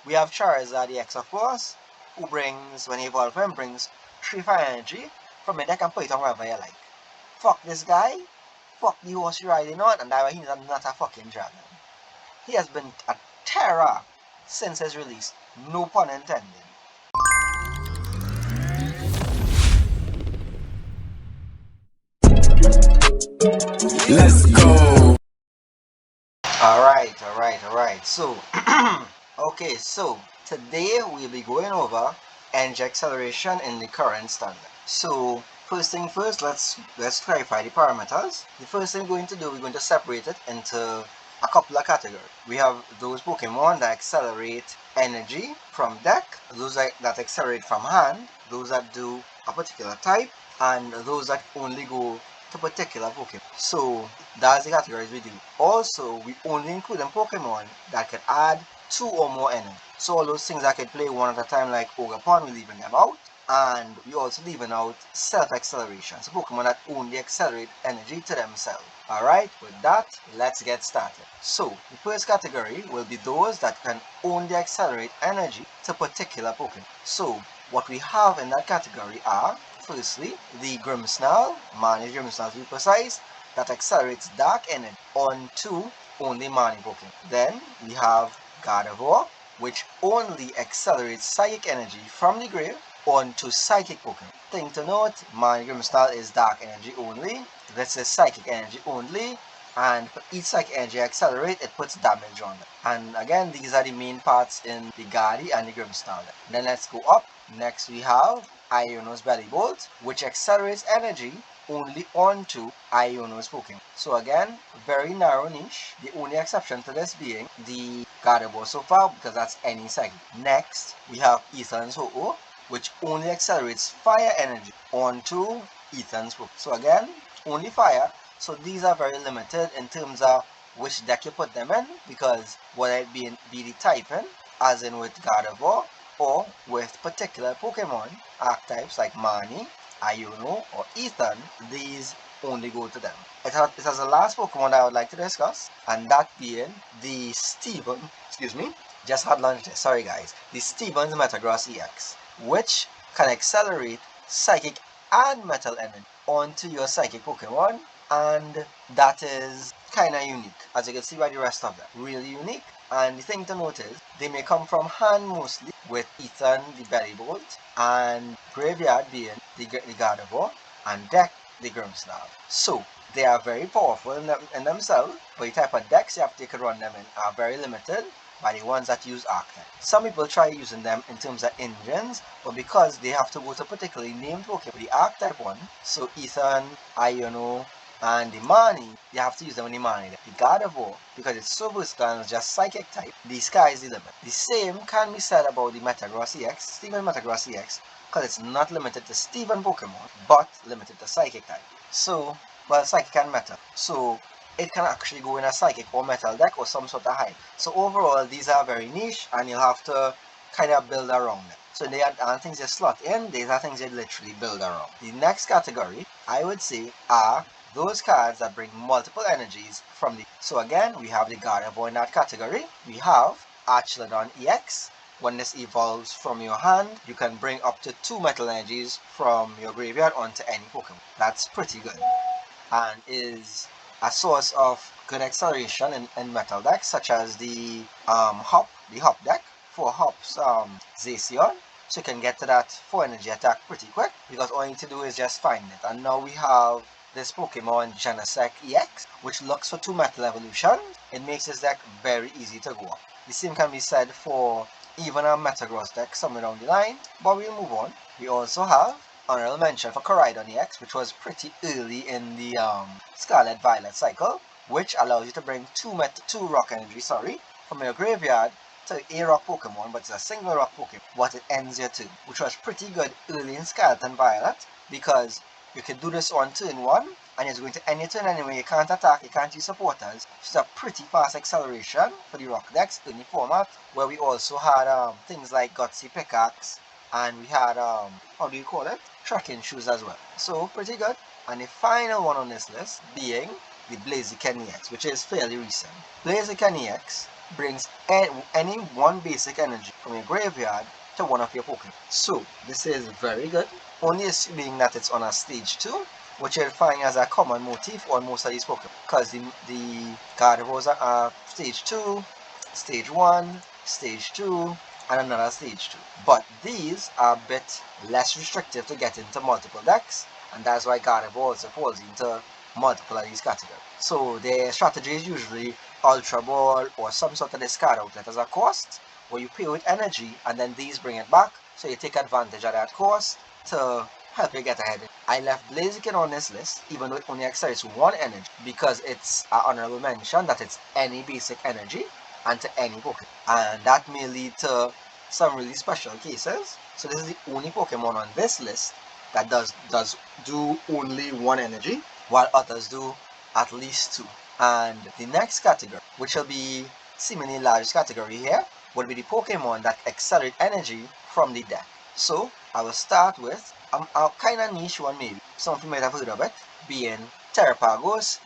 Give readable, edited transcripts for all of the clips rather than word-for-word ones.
We have Charizard EX, of course, who brings, when he evolves him, brings 3 fire energy from a deck and put it on wherever you like. Fuck this guy, fuck the horse you're riding on, and that way he's not a fucking dragon. He has been a terror since his release, no pun intended. Let's go. Alright. So, okay, so today we'll be going over energy acceleration in the current standard. So, first thing first, let's clarify the parameters. The first thing we're going to do, we're going to separate it into a couple of categories. We have those Pokemon that accelerate energy from deck, those that accelerate from hand, those that do a particular type, and those that only go to particular Pokemon. So that's the categories we do. Also, we only include them Pokemon that can add 2 or more energy. So all those things that can play one at a time like Ogapon, we're leaving them out. And we also leaving out self-acceleration. So Pokemon that only accelerate energy to themselves. Alright, with that, let's get started. So, the first category will be those that can only accelerate energy to particular Pokemon. So, what we have in that category are, firstly, the Grimmsnarl, Mani Grimmsnarl to be precise, that accelerates dark energy onto only Mani Pokemon. Then, we have Gardevoir, which only accelerates psychic energy from the grave onto psychic Pokemon. Thing to note, Mani Grimmsnarl is dark energy only, this is psychic energy only, and for each psychic energy accelerate, it puts damage on it. And again, these are the main parts in the Gardy and the Grimmsnarl. Then let's go up. Next we have Iono's Belly Bolt, which accelerates energy only onto Iono's Pokemon. So again, very narrow niche. The only exception to this being the Gardevoir so far, because that's any psychic. Next, we have Ethan's Ho-Oh, which only accelerates fire energy onto Ethan's Pokemon. So again, only fire. So these are very limited in terms of which deck you put them in, because whether it be the typing, as in with Gardevoir, or with particular Pokemon archetypes like Mani, Iono, or Ethan, these only go to them. It has a last Pokemon that I would like to discuss, and that being the just had lunch there, sorry guys, the Steven's Metagross EX, which can accelerate Psychic and Metal energy onto your Psychic Pokemon, and that is kinda unique, as you can see by the rest of them. Really unique, and the thing to note is, they may come from hand mostly, with Ethan the Belly Bolt, and Graveyard being the Gardevoir, and Deck the Grimmsnarl. So, they are very powerful in themselves, but the type of decks you could run them in are very limited by the ones that use Archetype. Some people try using them in terms of engines, but because they have to go to particularly named Pokemon, the Archetype one, so Ethan, Iono, and the Mani, you have to use them in the Mani. The Gardevoir, because it's so versatile and it's just Psychic type, the sky is the limit. The same can be said about the Metagross EX, Steven Metagross EX, because it's not limited to Steven Pokemon, but limited to Psychic type. So, well, Psychic and Metal. So, it can actually go in a Psychic or Metal deck or some sort of hype. So overall, these are very niche, and you'll have to kind of build around them. So they are things you slot in, these are things you literally build around. The next category, I would say, are those cards that bring multiple energies from the... So again, we have the Gardevoir in that category. We have Archelon EX. When this evolves from your hand, you can bring up to 2 metal energies from your graveyard onto any Pokemon. That's pretty good, and is a source of good acceleration in metal decks, such as the Hop deck. For Hop's Zacian, so you can get to that 4 energy attack pretty quick, because all you need to do is just find it. And now we have this Pokemon Genesect EX, which looks for 2 metal evolutions. It makes this deck very easy to go up. The same can be said for even a Metagross deck somewhere down the line, but we'll move on. We also have honorable mention for Koraidon EX, which was pretty early in the Scarlet Violet cycle, which allows you to bring 2 rock energy, from your graveyard to a rock Pokemon, but it's a single rock Pokemon, but it ends your turn, which was pretty good early in Scarlet and Violet, because you can do this on turn 1, and it's going to end your turn anyway. You can't attack, you can't use supporters. It's a pretty fast acceleration for the rock decks in the format, where we also had things like Gutsy Pickaxe, and we had, how do you call it? Trekking shoes as well. So, pretty good. And the final one on this list being the Blaziken EX, which is fairly recent. Blaziken EX brings any one basic energy from your graveyard to one of your Pokemon. So this is very good, only assuming that it's on a stage 2, which you'll find as a common motif on most of these Pokemon, because the Gardevoirs are stage 2, stage 1, stage 2, and another stage 2. But these are a bit less restrictive to get into multiple decks, and that's why Gardevoir also falls into multiple of these categories. So their strategy is usually Ultra Ball or some sort of discard outlet as a cost, where you pay with energy and then these bring it back, so you take advantage of that cost to help you get ahead. I left Blaziken on this list, even though it only accelerates 1 energy, because it's an honorable mention that it's any basic energy and to any Pokemon. And that may lead to some really special cases. So this is the only Pokemon on this list that does do only 1 energy, while others do at least 2. And the next category, which will be seemingly largest category here, would be the Pokemon that accelerate energy from the deck. So I will start with a kind of niche one, maybe some of you might have heard of it, being Terrapagos,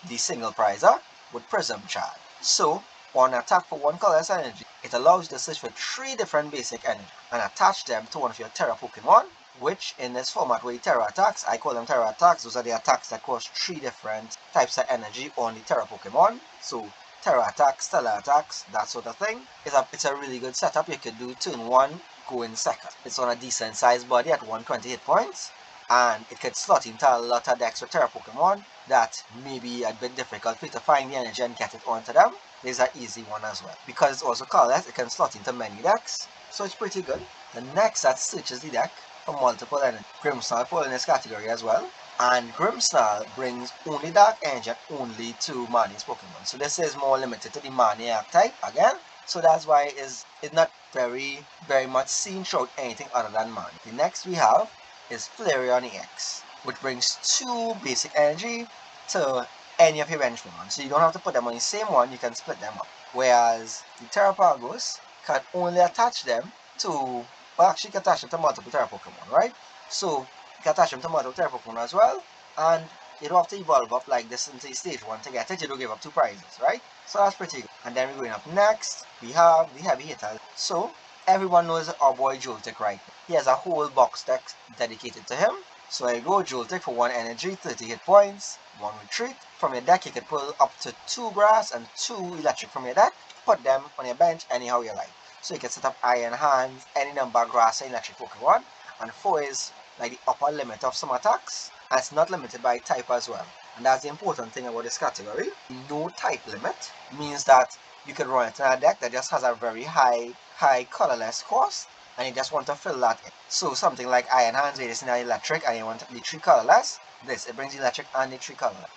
the single prizer with Prism Charge. So on attack for 1 colorless energy, it allows you to search for 3 different basic energy and attach them to one of your Terra Pokemon, which in this format where Terra attacks, I call them Terra attacks. Those are the attacks that cost 3 different types of energy on the Terra Pokemon. So Terra attacks, Stellar attacks, that sort of thing. It's a really good setup. You could do turn 1, go in second. It's on a decent sized body at 120 hit points, and it could slot into a lot of decks with Terra Pokemon that may be a bit difficult for you to find the energy and get it onto them. There's an easy one as well. Because it's also colorless, it can slot into many decks, so it's pretty good. The next that searches the deck for multiple energy. Grimmsnarl falls in this category as well. And Grimmsnarl brings only Dark Energy and only 2 Mani's Pokemon. So this is more limited to the Maniac type again. So that's why it's not very much seen throughout anything other than Mani. The next we have is Flareon EX, which brings 2 basic energy to any of your bench Pokemon. So you don't have to put them on the same one, you can split them up. Whereas the Terrapagos can only attach them to, well, actually you can attach them to multiple Terra Pokemon, right? So you can attach them to multiple Terra Pokemon as well, and you don't have to evolve up like this into stage 1 to get it, you don't give up 2 prizes, right? So that's pretty good. And then we're going up next, we have the heavy hitters. So everyone knows our boy Joltik, right? He has a whole box deck dedicated to him. So I go Joltik for 1 energy, 30 hit points, 1 retreat. From your deck you can pull up to 2 grass and 2 electric from your deck, put them on your bench anyhow you like. So you can set up Iron Hands, any number of grass and electric Pokemon, and 4 is like the upper limit of some attacks, and it's not limited by type as well. And that's the important thing about this category. No type limit means that you can run it in a deck that just has a very high colorless cost, and you just want to fill that in. So something like Iron Hands, where it's in electric and you want the 3 colorless, it brings the electric and the 3 colorless.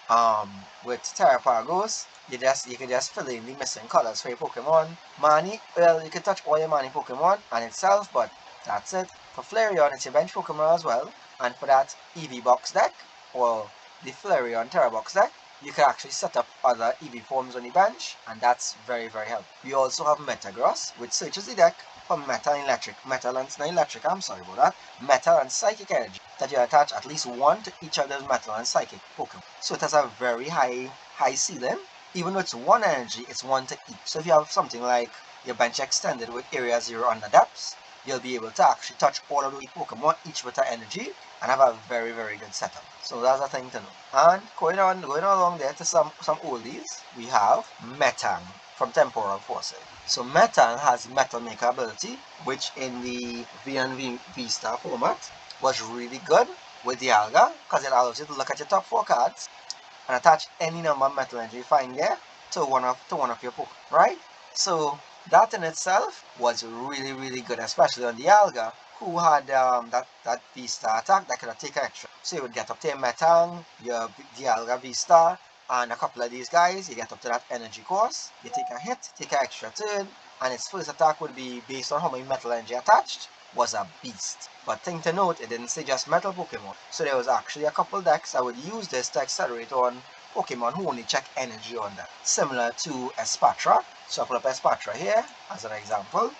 With Terrapagos, you can just fill in the missing colors for your Pokemon. Mani, well, you can touch all your Mani Pokemon and itself, but that's it. For Flareon, it's your bench Pokemon as well, and for that EV box deck, or the Flareon Terra box deck, you can actually set up other EV forms on the bench, and that's very helpful. We also have Metagross, which searches the deck for Metal and Psychic energy that you attach at least 1 to each of those Metal and Psychic Pokemon. So it has a very high ceiling. Even though it's 1 energy, it's 1 to each. So if you have something like your bench extended with Area 0 on the depths, you'll be able to actually touch all of those Pokemon, each with an energy, and have a very good setup. So that's a thing to know. And going along there to some oldies, we have Metang from Temporal Forces. So Metang has Metal Maker ability, which in the V&V V-Star format was really good with the Alga, because it allows you to look at your top 4 cards and attach any number of metal energy you find there to one of your Pokemon, right? So that in itself was really good, especially on the Alga, who had that V-Star attack that could take extra. So you would get up to your Metang, your Dialga V-Star, and a couple of these guys, you get up to that energy course, you take a hit, take an extra turn, and its first attack would be based on how many metal energy attached, was a beast. But thing to note, it didn't say just metal Pokemon. So there was actually a couple decks that would use this to accelerate on Pokemon who only check energy on them. Similar to Espatra. So I put up Espatra here as an example.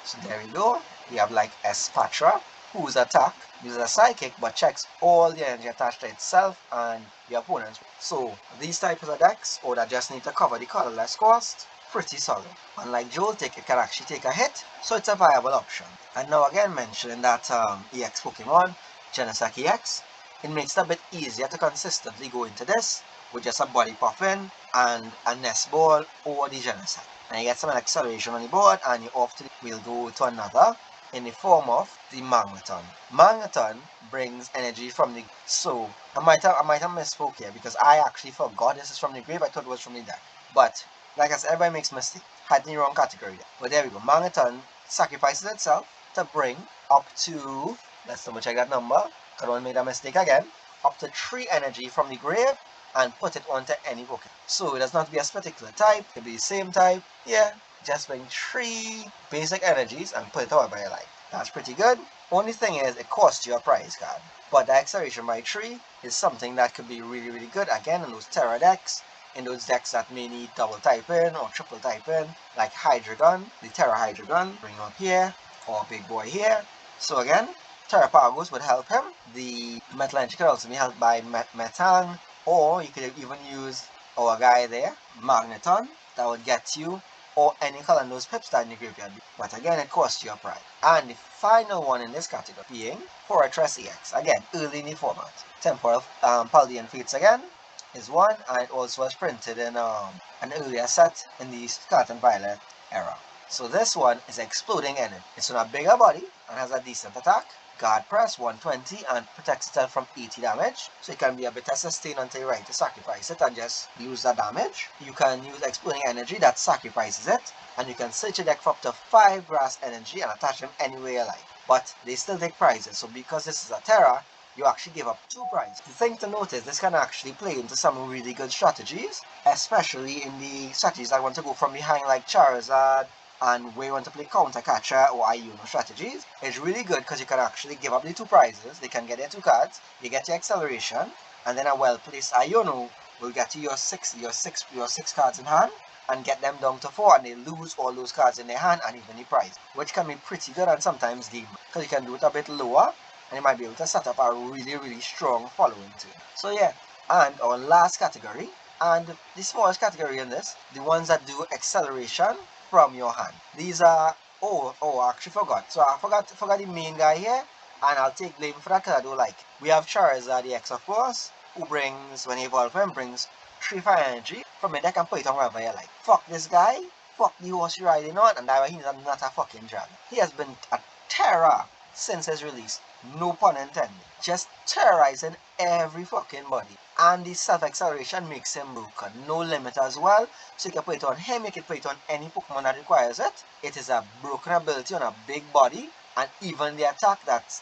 So there we go. We have like Espatra, whose attack uses a psychic but checks all the energy attached to itself and the opponents. So these types of decks, or that just need to cover the colorless cost, pretty solid. Unlike Joltik, it can actually take a hit, so it's a viable option. And now again mentioning that EX Pokemon, Genesect EX, it makes it a bit easier to consistently go into this with just a body puffin and a nest ball or the Genesect. And you get some acceleration on the board and you're off to we'll go to another in the form of the Magneton. Magneton brings energy from the so I might have misspoke here because I actually forgot this is from the grave. I thought it was from the deck. But like I said, everybody makes mistake. Had the wrong category there. But there we go. Magneton sacrifices itself to bring up to, let's double check that number. I don't made a mistake again. Up to 3 energy from the grave and put it onto any Pokemon. So it does not be a particular type, it could be the same type. Yeah, just bring 3 basic energies and put it however you like. That's pretty good. Only thing is, it costs you a prize card. But the acceleration by 3 is something that could be really, really good. Again, in those Terra decks, in those decks that may need double typing or triple typing, like Hydreigon, the Terra Hydreigon, bring him up here, or Big Boy here. So again, Terra Pagos would help him. The Metal Energy could also be helped by Metang, or you could even use our guy there, Magneton, that would get you, or any color in those pips that in the graveyard. But again, it costs you a prize. And the final one in this category being Fortress EX. Again, early in the format. Temporal Paldean Fates again is one, and it also was printed in an earlier set in the Scarlet and Violet era. So this one is Exploding Energy. It's on a bigger body and has a decent attack. Guard press 120 and protects itself from 80 damage. So it can be a bit of sustain until you're ready to sacrifice it and just use that damage. You can use Exploding Energy that sacrifices it, and you can search your deck for up to 5 grass energy and attach them anywhere you like. But they still take prizes, so because this is a Terra, you actually give up 2 prizes. The thing to note is this can actually play into some really good strategies, especially in the strategies that want to go from behind like Charizard, and where you want to play counter catcher or Iono strategies. It's really good because you can actually give up the 2 prizes. They can get their 2 cards, you get your acceleration, and then a well placed Iono will get you your six cards in hand and get them down to 4, and they lose all those cards in their hand and even the prize, which can be pretty good and sometimes game because you can do it a bit lower and you might be able to set up a really, really strong following to it. So yeah, and our last category, and the smallest category in this, the ones that do acceleration from your hand. These are, I actually forgot. So I forgot the main guy here, and I'll take blame for that because I don't like it. We have Charizard EX, of course, who brings, when he evolves him, brings 3 fire energy from your deck and put it on wherever you like. Fuck this guy, fuck the horse you're riding on, and that way he's not a fucking dragon. He has been a terror since his release. No pun intended. Just terrorizing every fucking body. And the self-acceleration makes him broken. No limit as well. So you can put it on him, you can put it on any Pokemon that requires it. It is a broken ability on a big body. And even the attack that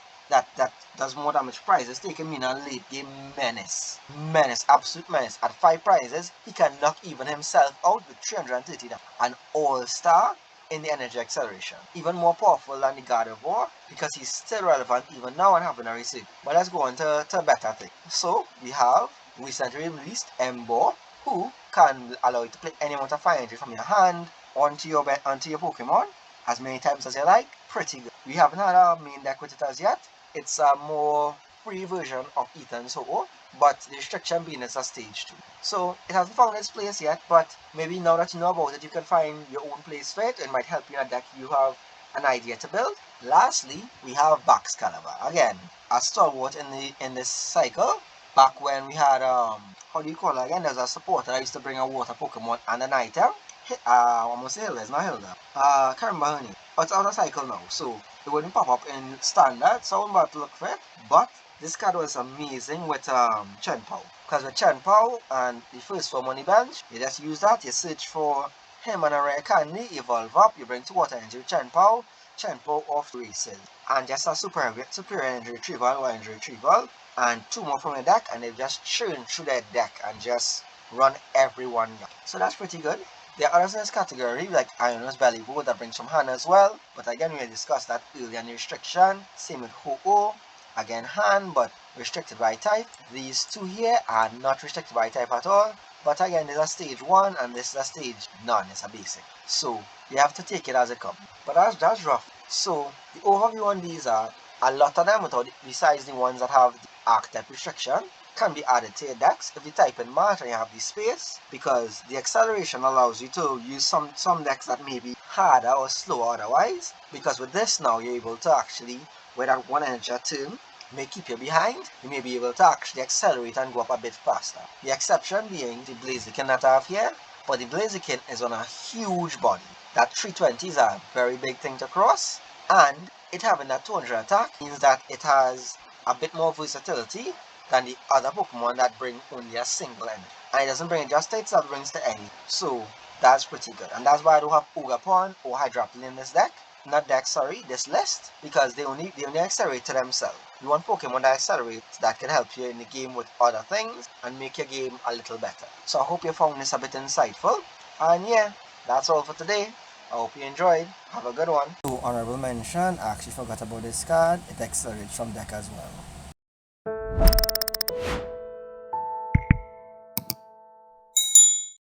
does more damage prizes taking mean a late game menace. Menace, absolute menace. At 5 prizes, he can knock even himself out with 330 damage. An all-star in the energy acceleration. Even more powerful than the God of War because he's still relevant even now and having a receipt. But let's go on to better things. So we have recently released Embo, who can allow you to play any amount of fire energy from your hand onto your Pokemon as many times as you like. Pretty good. We haven't had our main deck with it as yet. It's a more free version of Ethan Soho, but the restriction being it's a stage 2. So it hasn't found its place yet, but maybe now that you know about it, you can find your own place for it. It might help you in a deck you have an idea to build. Lastly, we have Baxcalibur. Again, a stalwart in this cycle. Back when we had how do you call it again? There's a supporter that used to bring a water Pokemon and an item. Almost Hilda, it's not Hilda. Can't remember her name. But it's out of cycle now, so it wouldn't pop up in standard, so I'm about to look for it. But this card was amazing with Chenpao. Because with Chenpao and the first form on the bench, you just use that, you search for him and a rare candy, evolve up, you bring 2 water energy with Chenpao off races. And just a superior energy retrieval or energy retrieval, and 2 more from your deck, and they just churn through their deck and just run everyone down. So that's pretty good. There are others in this category like Iono's Bellybo that brings from hand as well, but again we discussed that earlier in the restriction. Same with Ho-Oh, again hand but restricted by type. These 2 here are not restricted by type at all, but again there's a stage 1 and this is a stage none, it's a basic. So you have to take it as it comes. But that's rough. So the overview on these are a lot of them, besides the ones that have the archetype restriction, can be added to your decks if you type in March and you have the space, because the acceleration allows you to use some decks that may be harder or slower otherwise, because with this now you're able to actually, with that one energy a turn, may keep you behind, you may be able to actually accelerate and go up a bit faster. The exception being the Blaziken that I have here, but the Blaziken is on a huge body. That 320 is a very big thing to cross, and it having that 200 attack means that it has a bit more versatility than the other Pokemon that bring only a single energy. And it doesn't bring it just to itself, it brings to any. So that's pretty good. And that's why I don't have Ogapon or Hydrapple in this deck. Not deck, sorry, this list, because they only accelerate to themselves. You want Pokemon that accelerates, that can help you in the game with other things and make your game a little better. So I hope you found this a bit insightful. And yeah, that's all for today. I hope you enjoyed. Have a good one. So honorable mention, I actually forgot about this card. It accelerates from deck as well.